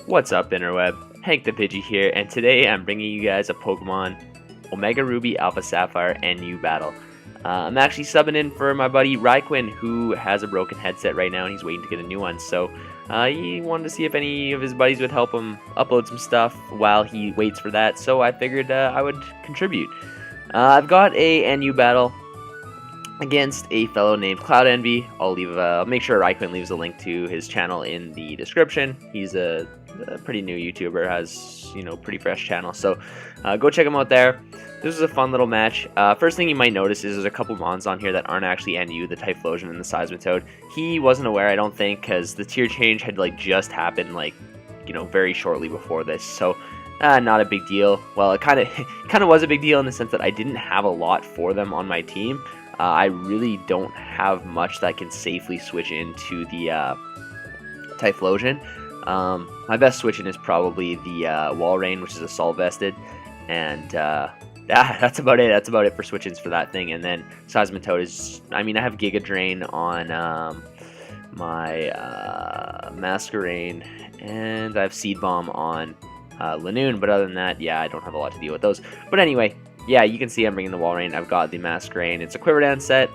What's up, interweb? Hank the Pidgey here, and today I'm bringing you guys a Pokemon Omega Ruby Alpha Sapphire NU battle. I'm actually subbing in for my buddy Ryquin, who has a broken headset right now and he's waiting to get a new one. So he wanted to see if any of his buddies would help him upload some stuff while he waits for that, so I figured I would contribute. I've got a NU battle against a fellow named Cloud Envy. I'll make sure Ryquin leaves a link to his channel in the description. He's a pretty new YouTuber, has pretty fresh channel, so go check him out there. This is a fun little match. First thing you might notice is there's a couple mons on here that aren't actually NU, the Typhlosion and the Seismitoad. He wasn't aware, I don't think, because the tier change had just happened very shortly before this, so not a big deal. Well, it kind of was a big deal in the sense that I didn't have a lot for them on my team. I really don't have much that can safely switch into the Typhlosion. My best switch-in is probably the Walrein, which is Assault Vested, and that's about it. That's about it for switch-ins for that thing. And then Seismitoad is, I have Giga Drain on my Masquerain, and I have Seed Bomb on Lanoon, but other than that, yeah, I don't have a lot to deal with those. But anyway, yeah, you can see I'm bringing the Walrein. I've got the Masquerain. It's a Quiver Dance set.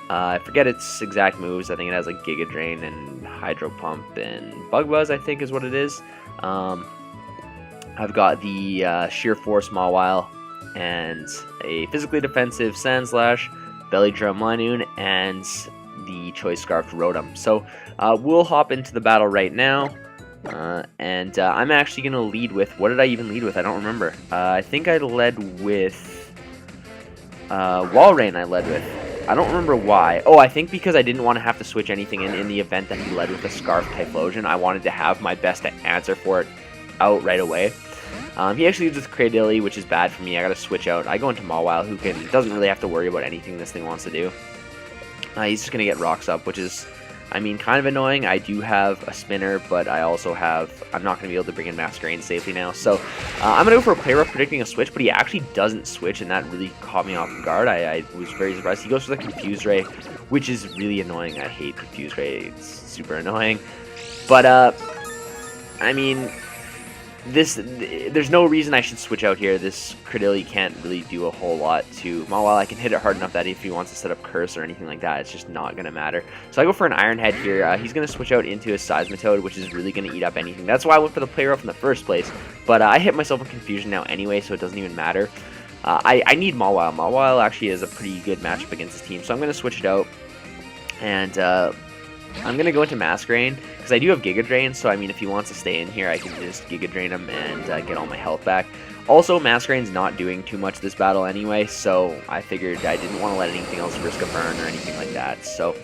I forget its exact moves. I think it has like Giga Drain and Hydro Pump and Bug Buzz, I think is what it is. I've got the Sheer Force Mawile and a physically defensive Sandslash, Belly Drum Lanoon, and the Choice Scarfed Rotom. So we'll hop into the battle right now. And I'm actually going to lead with, what did I even lead with? I don't remember. I think I led with Walrein. I led with. I don't remember why. Oh, I think because I didn't want to have to switch anything in the event that he led with a Scarf Typhlosion. I wanted to have my best answer for it out right away. He actually leads with Cradily, which is bad for me. I got to switch out. I go into Mawile, who doesn't really have to worry about anything this thing wants to do. He's just going to get Rocks Up, which is, kind of annoying. I do have a spinner, but I also have, I'm not going to be able to bring in Masquerain safely now. So I'm going to go for a Play Rough predicting a switch, but he actually doesn't switch, and that really caught me off guard. I was very surprised. He goes for the Confuse Ray, which is really annoying. I hate Confuse Ray. It's super annoying. But, there's no reason I should switch out here. This Cradily can't really do a whole lot to Mawile. I can hit it hard enough that if he wants to set up Curse or anything like that, it's just not going to matter. So I go for an Iron Head here. He's going to switch out into a Seismitoad, which is really going to eat up anything. That's why I went for the Play Rough in the first place. But I hit myself in Confusion now anyway, so it doesn't even matter. I need Mawile. Mawile actually is a pretty good matchup against this team, so I'm going to switch it out. And I'm going to go into Masquerain, because I do have Giga Drain, so if he wants to stay in here, I can just Giga Drain him and get all my health back. Also, Masquerain's not doing too much this battle anyway, so I figured I didn't want to let anything else risk a burn or anything like that. So,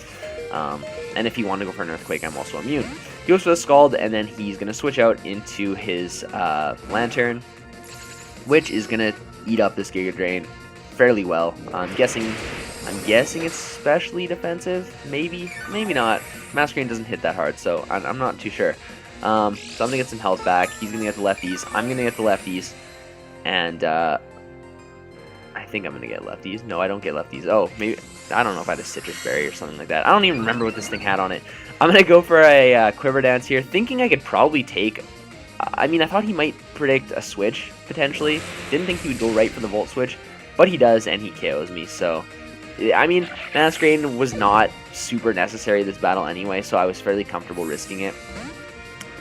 and if he wanted to go for an Earthquake, I'm also immune. He goes for the Scald, and then he's going to switch out into his Lantern, which is going to eat up this Giga Drain fairly well. I'm guessing it's specially defensive, maybe not. Masquerain doesn't hit that hard, so I'm not too sure. So I'm gonna get some health back. He's gonna get the lefties. I'm gonna get the lefties, and I think I'm gonna get lefties. No, I don't get lefties. Oh, maybe I don't know if I had a Citrus Berry or something like that. I don't even remember what this thing had on it. I'm gonna go for a Quiver Dance here, thinking I could probably take. I thought he might predict a switch potentially. Didn't think he would go right for the Volt Switch, but he does, and he KOs me. So. Masquerain was not super necessary this battle anyway, so I was fairly comfortable risking it.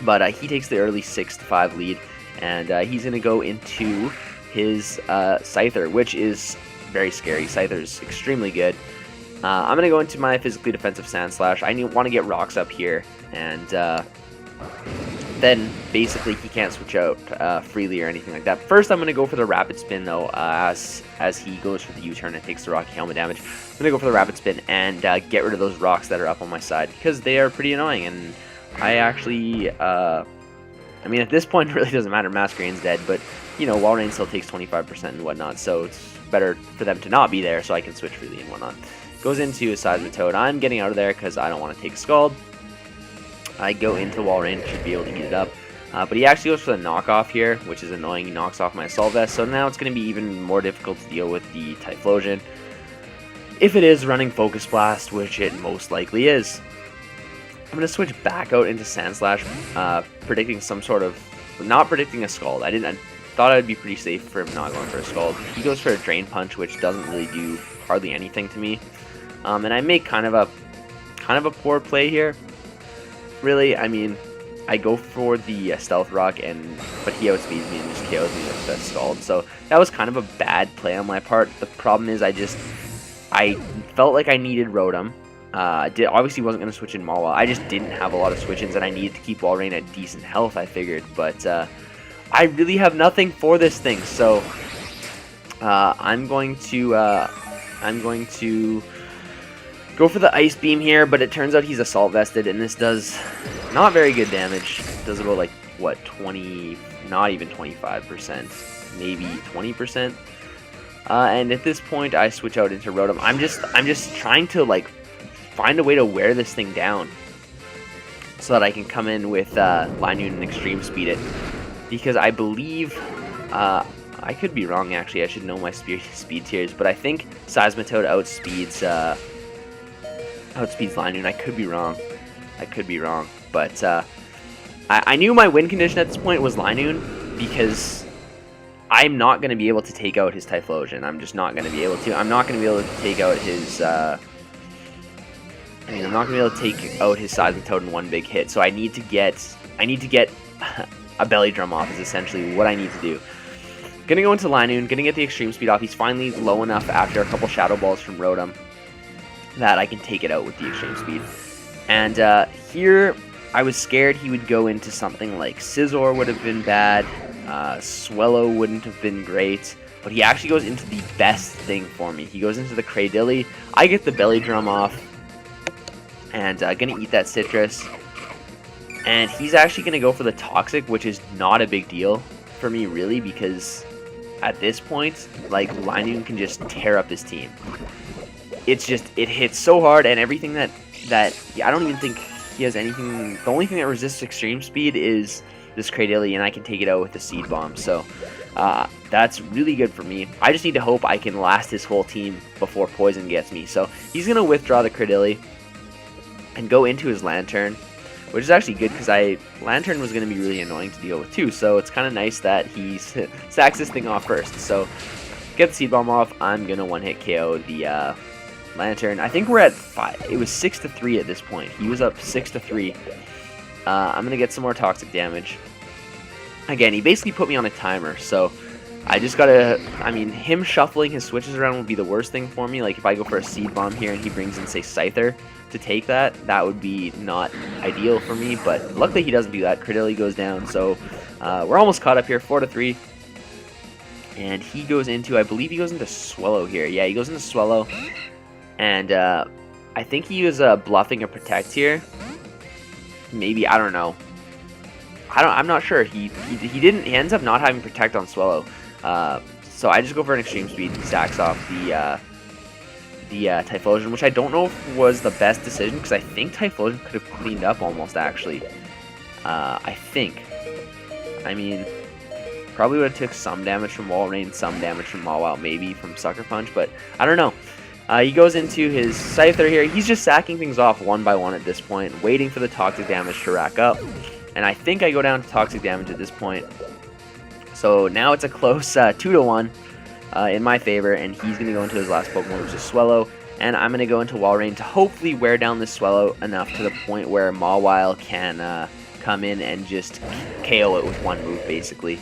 But he takes the early 6-5 lead, and he's going to go into his Scyther, which is very scary. Scyther's extremely good. I'm going to go into my physically defensive Sandslash. I want to get Rocks Up here, and then basically he can't switch out freely or anything like that. First, I'm going to go for the Rapid Spin, though, as he goes for the U-turn and takes the Rocky Helmet damage. I'm going to go for the Rapid Spin and get rid of those rocks that are up on my side, because they are pretty annoying, and I actually, at this point, it really doesn't matter. Masquerain's dead, but, Walrein still takes 25% and whatnot, so it's better for them to not be there so I can switch freely and whatnot. Goes into a Seismitoad. I'm getting out of there because I don't want to take Scald. I go into Walrein, should be able to eat it up. But he actually goes for the knockoff here, which is annoying. He knocks off my Assault Vest, so now it's going to be even more difficult to deal with the Typhlosion. If it is running Focus Blast, which it most likely is. I'm going to switch back out into Sandslash, predicting some sort of... Not predicting a Scald. I thought I'd be pretty safe for him not going for a Scald. He goes for a Drain Punch, which doesn't really do hardly anything to me. And I make kind of a poor play here. Really, I mean, I go for the Stealth Rock, but he outspeeds me and just KOs me with the Scald. So that was kind of a bad play on my part. The problem is I felt like I needed Rotom. Obviously wasn't going to switch in Mawile. I just didn't have a lot of switch-ins, and I needed to keep Walrein at decent health, I figured. But I really have nothing for this thing, so I'm going to go for the Ice Beam here. But it turns out he's Assault Vested, and this does not very good damage. It does about, like, what, 20, not even 25%, maybe 20%. And at this point, I switch out into Rotom. I'm just trying to, like, find a way to wear this thing down so that I can come in with Linoon and Extreme Speed it. Because I believe, I could be wrong actually, I should know my speed tiers, but I think Seismitoad outspeeds Linoon. I could be wrong, but I knew my win condition at this point was Linoon, because I'm not going to be able to take out his Typhlosion. I'm just not going to be able to. I'm not going to be able to take out his... I'm not going to be able to take out his Seismitoad in one big hit. So I need to get a Belly Drum off is essentially what I need to do. Gonna go into Linoon, gonna get the Extreme Speed off. He's finally low enough after a couple Shadow Balls from Rotom that I can take it out with the Extreme Speed. And here, I was scared he would go into something like Scizor would have been bad, Swellow wouldn't have been great, but he actually goes into the best thing for me. He goes into the Cradily. I get the Belly Drum off, and gonna eat that Citrus. And he's actually gonna go for the Toxic, which is not a big deal for me, really, because at this point, like, Linoon can just tear up his team. It's just, it hits so hard, and everything that I don't even think he has anything. The only thing that resists Extreme Speed is this Cradily, and I can take it out with the Seed Bomb. So that's really good for me. I just need to hope I can last his whole team before Poison gets me. So he's gonna withdraw the Cradily and go into his Lantern, which is actually good because Lantern was going to be really annoying to deal with too, so it's kind of nice that he sacks this thing off first. So get the Seed Bomb off, I'm going to one-hit KO the Lantern. I think we're at 5. It was 6-3 at this point. He was up 6-3. I'm going to get some more Toxic damage. Again, he basically put me on a timer, so I just gotta, I mean, him shuffling his switches around would be the worst thing for me. Like, if I go for a Seed Bomb here and he brings in, say, Scyther to take that, that would be not ideal for me, but luckily he doesn't do that. Cradily goes down, so we're almost caught up here, 4-3. And he goes into, I believe he goes into Swellow here. Yeah, he goes into Swellow, and I think he was bluffing a Protect here. Maybe, I don't know. I'm not sure. He ends up not having Protect on Swellow. So I just go for an Extreme Speed. He stacks off the Typhlosion, which I don't know if was the best decision, because I think Typhlosion could have cleaned up almost, actually. I think. I mean, probably would have took some damage from Walrein, some damage from Mawile, maybe from Sucker Punch, but I don't know. He goes into his Scyther here. He's just sacking things off one by one at this point, waiting for the Toxic damage to rack up. And I think I go down to Toxic damage at this point. So now it's a close 2-1 in my favor, and he's going to go into his last Pokemon, which is Swellow. And I'm going to go into Walrein to hopefully wear down this Swellow enough to the point where Mawile can come in and just KO it with one move, basically.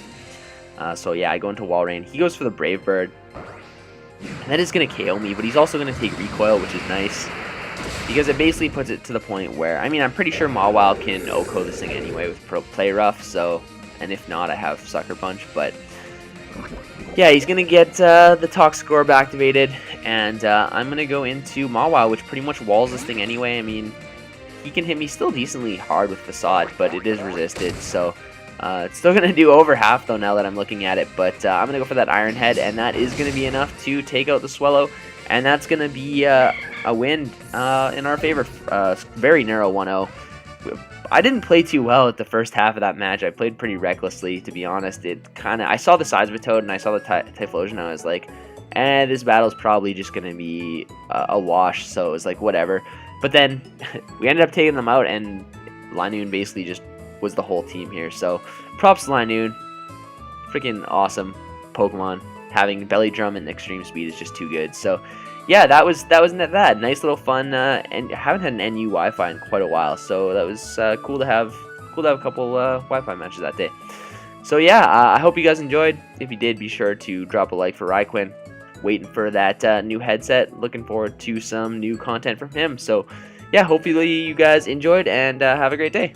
So yeah, I go into Walrein. He goes for the Brave Bird. And that is going to KO me, but he's also going to take Recoil, which is nice, because it basically puts it to the point where, I mean, I'm pretty sure Mawile can OHKO this thing anyway with Play Rough, so, and if not, I have Sucker Punch, but yeah, he's going to get the Toxic Orb activated, and I'm going to go into Mawile, which pretty much walls this thing anyway. I mean, he can hit me still decently hard with Facade, but it is resisted, so it's still going to do over half, though, now that I'm looking at it, but I'm going to go for that Iron Head, and that is going to be enough to take out the Swellow, and that's going to be a win in our favor. Very narrow 1-0. I didn't play too well at the first half of that match. I played pretty recklessly, to be honest. I saw the Seismitoad and I saw the Typhlosion, and I was like, this battle's probably just going to be a wash, so it was like, whatever. But then we ended up taking them out, and Linoon basically just was the whole team here. So props to Linoon. Freaking awesome Pokemon. Having Belly Drum and Extreme Speed is just too good. So yeah, that was that. Nice little fun. And I haven't had an NU Wi-Fi in quite a while, so that was cool to have a couple Wi-Fi matches that day. So yeah, I hope you guys enjoyed. If you did, be sure to drop a like for Ryquin. Waiting for that new headset. Looking forward to some new content from him. So yeah, hopefully you guys enjoyed, and have a great day.